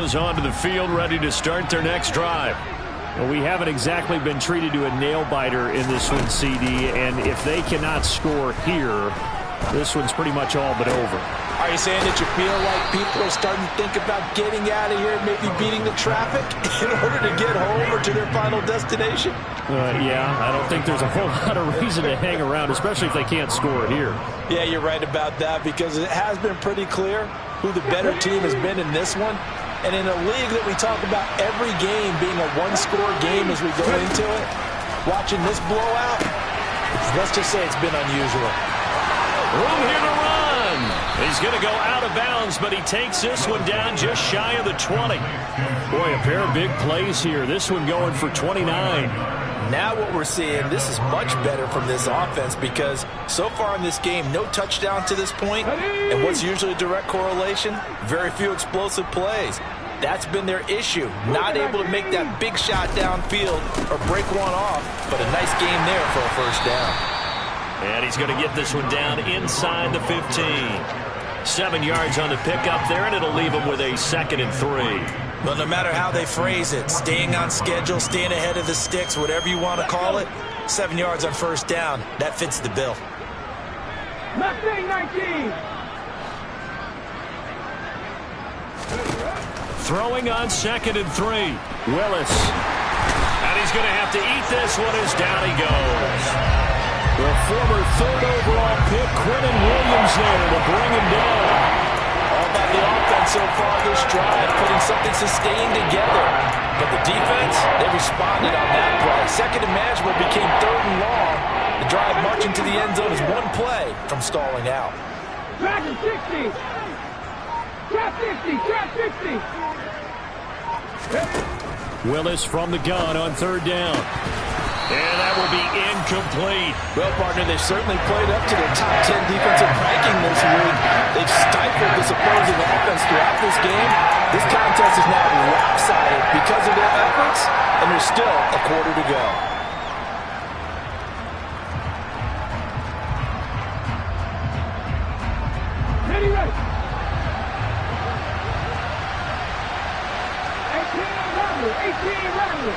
Broncos onto the field, ready to start their next drive. Well, we haven't exactly been treated to a nail-biter in this one, CD, and if they cannot score here, this one's pretty much all but over. Are you saying that you feel like people are starting to think about getting out of here, maybe beating the traffic in order to get home or to their final destination? Yeah, I don't think there's a whole lot of reason to hang around, especially if they can't score it here. Yeah, you're right about that, because it has been pretty clear who the better team has been in this one. And in a league that we talk about every game being a one-score game as we go into it, watching this blowout, let's just say it's been unusual. Room here to run. He's going to go out of bounds, but he takes this one down just shy of the 20. Boy, a pair of big plays here. This one going for 29. Now what we're seeing, this is much better from this offense, because so far in this game, no touchdown to this point, and what's usually a direct correlation? Very few explosive plays. That's been their issue, not able to make that big shot downfield or break one off, but a nice game there for a first down. And he's going to get this one down inside the 15. 7 yards on the pickup there, and it'll leave him with a 2nd and 3. Well, no matter how they phrase it, staying on schedule, staying ahead of the sticks, whatever you want to call it, 7 yards on first down, that fits the bill. Mustang 19. Throwing on 2nd and 3. Willis. And he's going to have to eat this one as down he goes. The former 3rd overall pick, Quinton Williams there to bring him down. All about the offense so far this drive, putting something sustained together. But the defense, they responded on that play. 2nd and manageable became 3rd and long. The drive marching to the end zone is one play from stalling out. Track 60. Trap 50. Trap 50. Willis from the gun on 3rd down. And that will be incomplete. Well, partner, they've certainly played up to their top 10 defensive ranking this week. They've stifled this opposing offense throughout this game. This contest is now lopsided because of their efforts, and there's still a quarter to go. Ready, ready. 18 Rattler.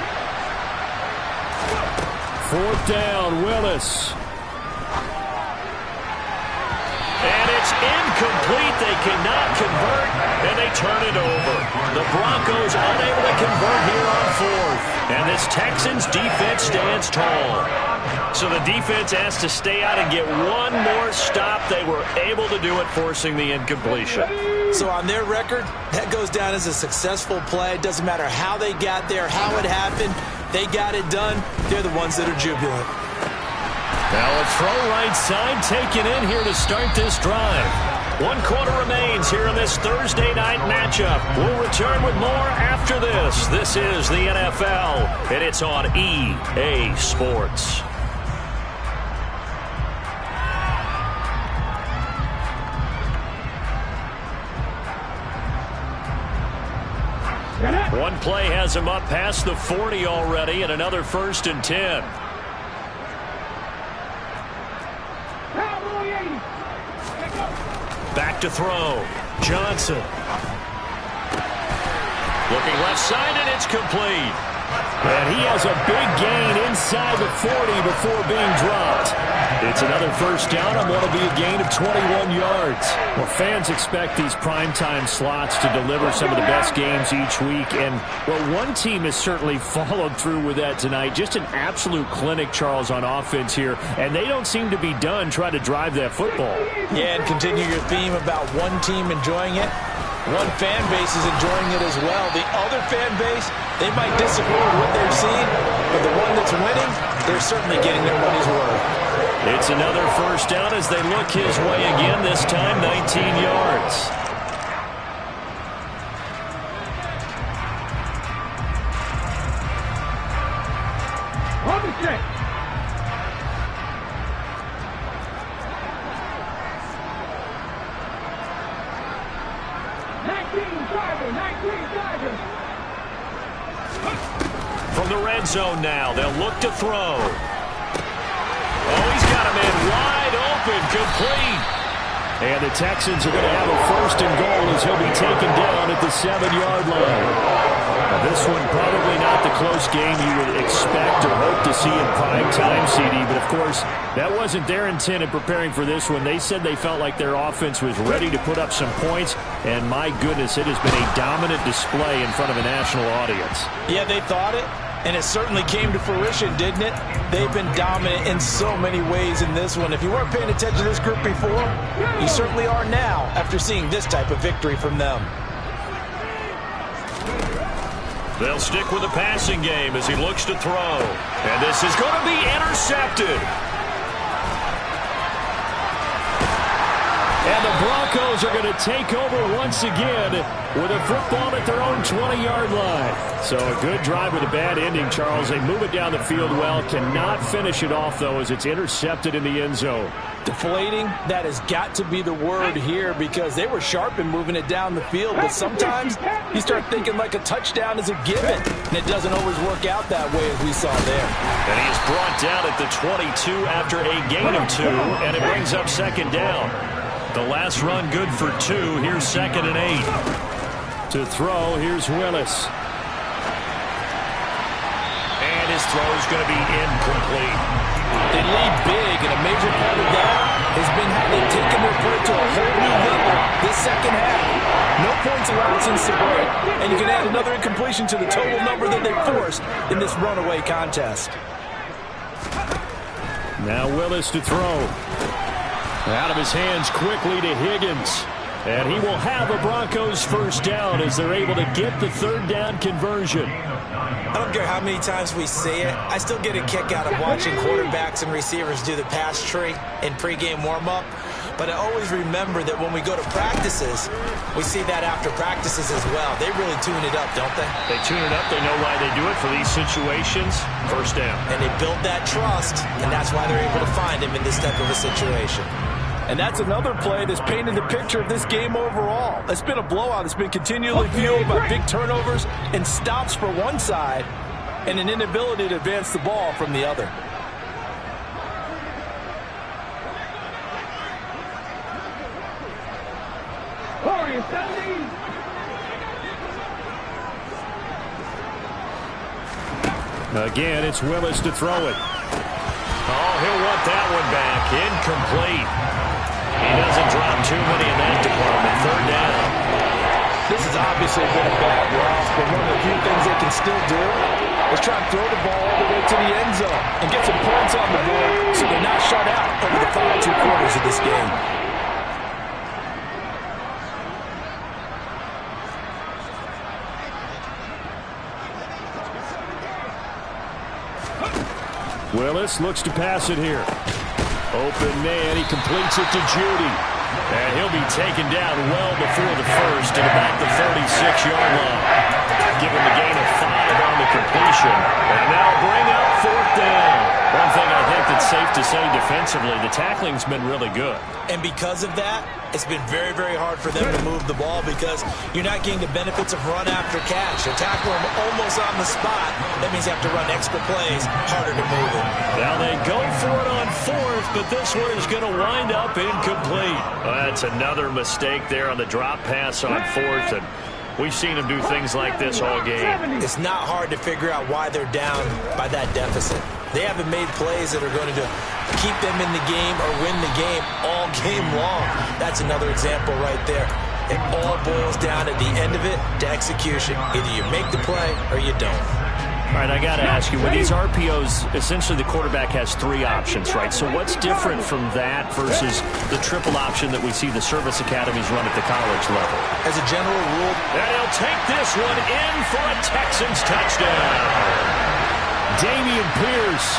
4th down, Willis. And it's incomplete. They cannot convert, and they turn it over. The Broncos unable to convert here on 4th. And this Texans defense stands tall. So the defense has to stay out and get one more stop. They were able to do it, forcing the incompletion. So on their record, that goes down as a successful play. It doesn't matter how they got there, how it happened. They got it done. They're the ones that are jubilant. Now a throw right side taken in here to start this drive. 1 quarter remains here in this Thursday night matchup. We'll return with more after this. This is the NFL, and it's on EA Sports. One play has him up past the 40 already, and another 1st and 10. Back to throw. Johnson. Looking left side, and it's complete. And he has a big gain inside the 40 before being dropped. It's another 1st down on what will be a gain of 21 yards. Well, fans expect these primetime slots to deliver some of the best games each week. And, well, one team has certainly followed through with that tonight. Just an absolute clinic, Charles, on offense here. And they don't seem to be done trying to drive that football. Yeah, and continue your theme about one team enjoying it. One fan base is enjoying it as well. The other fan base, they might disagree with what they've seen, but the one that's winning, they're certainly getting their money's worth. It's another 1st down as they look his way again, this time 19 yards. On the check. From the red zone now, they'll look to throw. Oh, he's got him in wide open, complete. And the Texans are going to have a 1st and goal as he'll be taken down at the 7-yard line. Now, this one probably not the close game you would expect or hope to see in prime time, CD. But, of course, that wasn't their intent in preparing for this one. They said they felt like their offense was ready to put up some points. And, my goodness, it has been a dominant display in front of a national audience. Yeah, they thought it. And it certainly came to fruition, didn't it? They've been dominant in so many ways in this one. If you weren't paying attention to this group before, you certainly are now after seeing this type of victory from them. They'll stick with the passing game as he looks to throw. And this is going to be intercepted. And the Broncos are going to take over once again with a football at their own 20-yard line. So a good drive with a bad ending, Charles. They move it down the field well. Cannot finish it off, though, as it's intercepted in the end zone. Deflating, that has got to be the word here because they were sharp in moving it down the field. But sometimes you start thinking like a touchdown is a given. And it doesn't always work out that way as we saw there. And he is brought down at the 22 after a gain of 2. And it brings up 2nd down. The last run good for 2. Here's 2nd and 8. To throw, here's Willis. And his throw is going to be incomplete. They lead big, and a major part of that has been how they've taken their play to a whole new level this second half. No points allowed since the break, and you can add another incompletion to the total number that they forced in this runaway contest. Now Willis to throw. Out of his hands quickly to Higgins. And he will have a Broncos 1st down as they're able to get the 3rd down conversion. I don't care how many times we say it, I still get a kick out of watching quarterbacks and receivers do the pass tree in pregame warm-up. But I always remember that when we go to practices, we see that after practices as well. They really tune it up, don't they? They tune it up. They know why they do it for these situations. 1st down. And they build that trust, and that's why they're able to find him in this type of a situation. And that's another play that's painted the picture of this game overall. It's been a blowout. It's been continually fueled by big turnovers and stops for one side and an inability to advance the ball from the other. Again, it's Willis to throw it. Oh, he'll want that one back. Incomplete. He doesn't drop too many in that department. 3rd down. This has obviously been a bad loss, but one of the few things they can still do is try to throw the ball all the way to the end zone and get some points on the board so they're not shut out over the final 2 quarters of this game. Willis looks to pass it here. Open man, he completes it to Judy. And he'll be taken down well before the 1st at about the 36-yard line. Give him a gain of 5 on the completion. And that'll bring up 4th down. One thing I think that's safe to say defensively, the tackling's been really good. And because of that, it's been very, very hard for them to move the ball because you're not getting the benefits of run after catch. You're tackling them almost on the spot. That means you have to run extra plays, harder to move it. Now they go for it on 4th, but this one is going to wind up incomplete. Well, that's another mistake there on the drop pass on 4th, and we've seen them do things like this all game. It's not hard to figure out why they're down by that deficit. They haven't made plays that are going to keep them in the game or win the game all game long. That's another example right there. It all boils down at the end of it to execution. Either you make the play or you don't. All right, I got to ask you, with these RPOs, essentially the quarterback has 3 options, right? So what's different from that versus the triple option that we see the service academies run at the college level? As a general rule, and he'll take this one in for a Texans touchdown. Dameon Pierce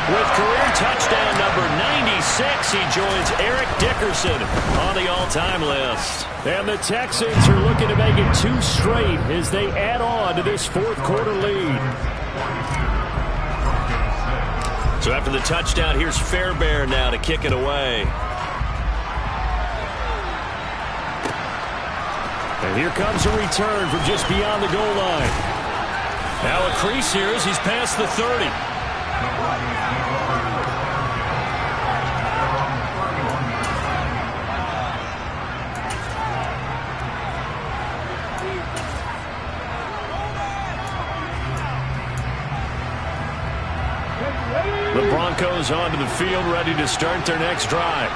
with career touchdown number 96. He joins Eric Dickerson on the all-time list. And the Texans are looking to make it 2 straight as they add on to this 4th quarter lead. So after the touchdown, here's Fairbairn now to kick it away. And here comes a return from just beyond the goal line. Now a crease here as he's past the 30. The Broncos onto the field, ready to start their next drive.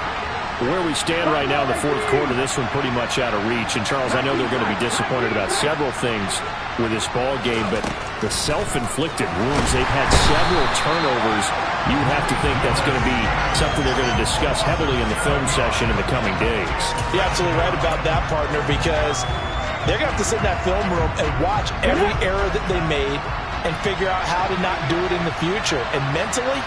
Where we stand right now in the fourth quarter, this one pretty much out of reach. And, Charles, I know they're going to be disappointed about several things with this ball game, but the self-inflicted wounds, they've had several turnovers. You have to think that's going to be something they're going to discuss heavily in the film session in the coming days. You're absolutely right about that, partner, because they're going to have to sit in that film room and watch every error that they made and figure out how to not do it in the future. And mentally,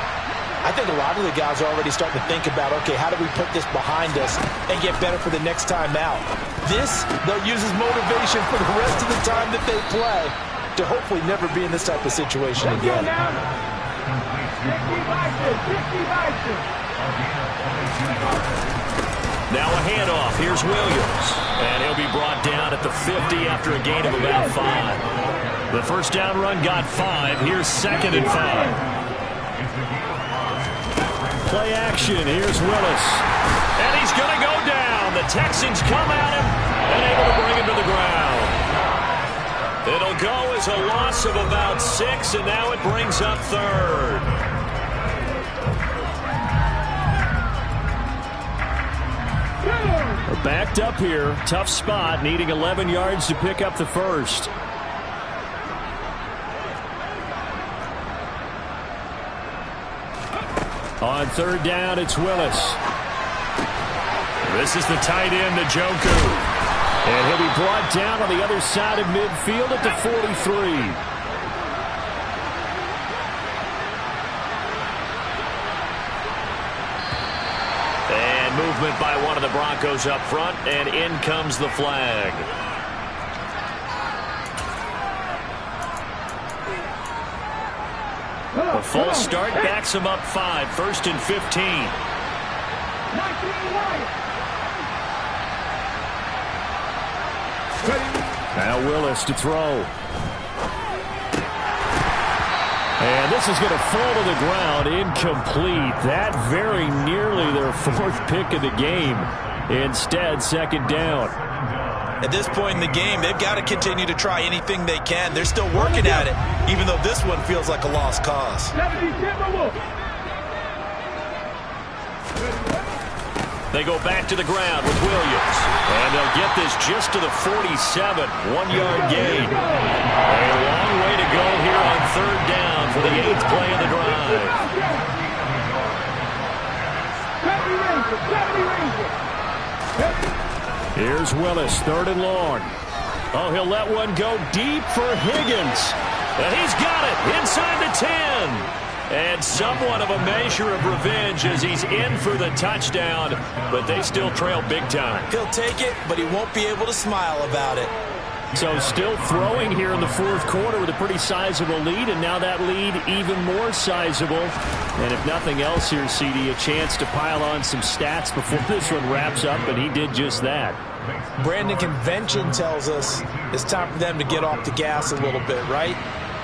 I think a lot of the guys are already starting to think about, okay, how do we put this behind us and get better for the next time out? This, they'll use as motivation for the rest of the time that they play to hopefully never be in this type of situation again. Now a handoff. Here's Williams. And he'll be brought down at the 50 after a gain of about 5. The first down run got 5. Here's 2nd and 5. Play action. Here's Willis. And he's going to go down. The Texans come at him and able to bring him to the ground. It'll go as a loss of about 6, and now it brings up 3rd. We're backed up here. Tough spot, needing 11 yards to pick up the first. On 3rd down, it's Willis. This is the tight end, Njoku. And he'll be brought down on the other side of midfield at the 43. And movement by one of the Broncos up front, and in comes the flag. A false start backs him up 5. 1st and 15. Now Willis to throw. And this is going to fall to the ground. Incomplete. That very nearly their 4th pick of the game. Instead, 2nd down. At this point in the game, they've got to continue to try anything they can. They're still working at it, even though this one feels like a lost cause. They go back to the ground with Williams. And they'll get this just to the 47. 1-yard gain. A long way to go here on 3rd down for the 8th play of the drive. Here's Willis, 3rd and long. Oh, he'll let one go deep for Higgins. And he's got it inside the 10. And somewhat of a measure of revenge as he's in for the touchdown, but they still trail big time. He'll take it, but he won't be able to smile about it. So still throwing here in the 4th quarter with a pretty sizable lead, and now that lead even more sizable. And if nothing else here, CD, a chance to pile on some stats before this one wraps up, and he did just that. Brandon, convention tells us it's time for them to get off the gas a little bit, right?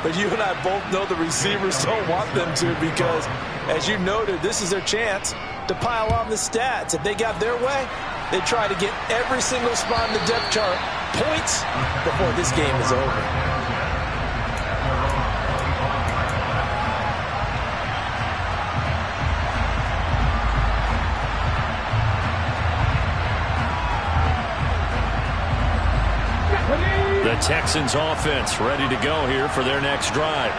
But you and I both know the receivers don't want them to because, as you noted, this is their chance to pile on the stats. If they got their way, they try to get every single spot in the depth chart points before this game is over. The Texans offense ready to go here for their next drive.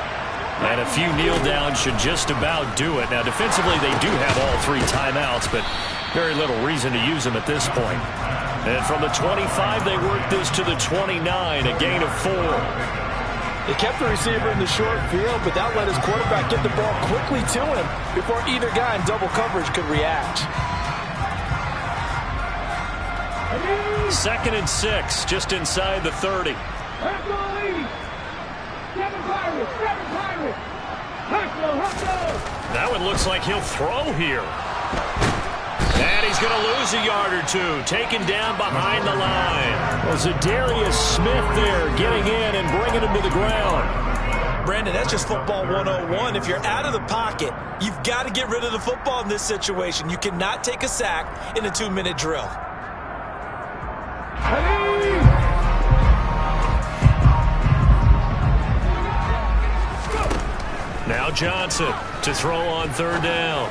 And a few kneel downs should just about do it. Now defensively they do have all 3 timeouts, but very little reason to use them at this point. And from the 25 they work this to the 29, a gain of 4. They kept the receiver in the short field, but that let his quarterback get the ball quickly to him before either guy in double coverage could react. 2nd and 6, just inside the 30. That one looks like he'll throw here. And he's going to lose a yard or 2, taken down behind the line. Well, Zadarius Smith there getting in and bringing him to the ground. Brandon, that's just football 101. If you're out of the pocket, you've got to get rid of the football in this situation. You cannot take a sack in a 2-minute drill. Now Johnson to throw on third down.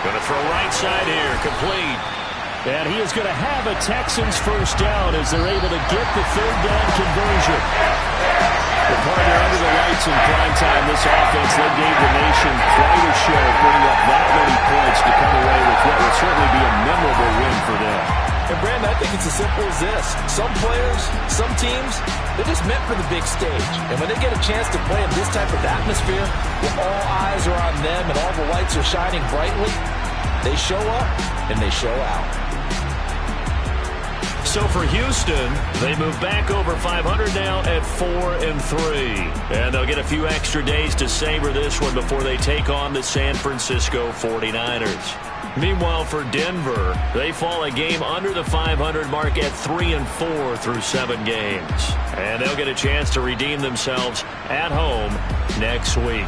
Going to throw right side here, complete. And he is going to have a Texans first down as they're able to get the third down conversion. The partner under the lights in prime time, this offense, they gave the nation quite a show, putting up that many points to come away with what will certainly be a memorable win for them. And Brandon, I think it's as simple as this. Some players, some teams, they're just meant for the big stage. And when they get a chance to play in this type of atmosphere, where all eyes are on them and all the lights are shining brightly, they show up and they show out. So for Houston, they move back over 500 now at 4-3. And they'll get a few extra days to savor this one before they take on the San Francisco 49ers. Meanwhile, for Denver, they fall a game under the 500 mark at 3-4 through 7 games. And they'll get a chance to redeem themselves at home next week.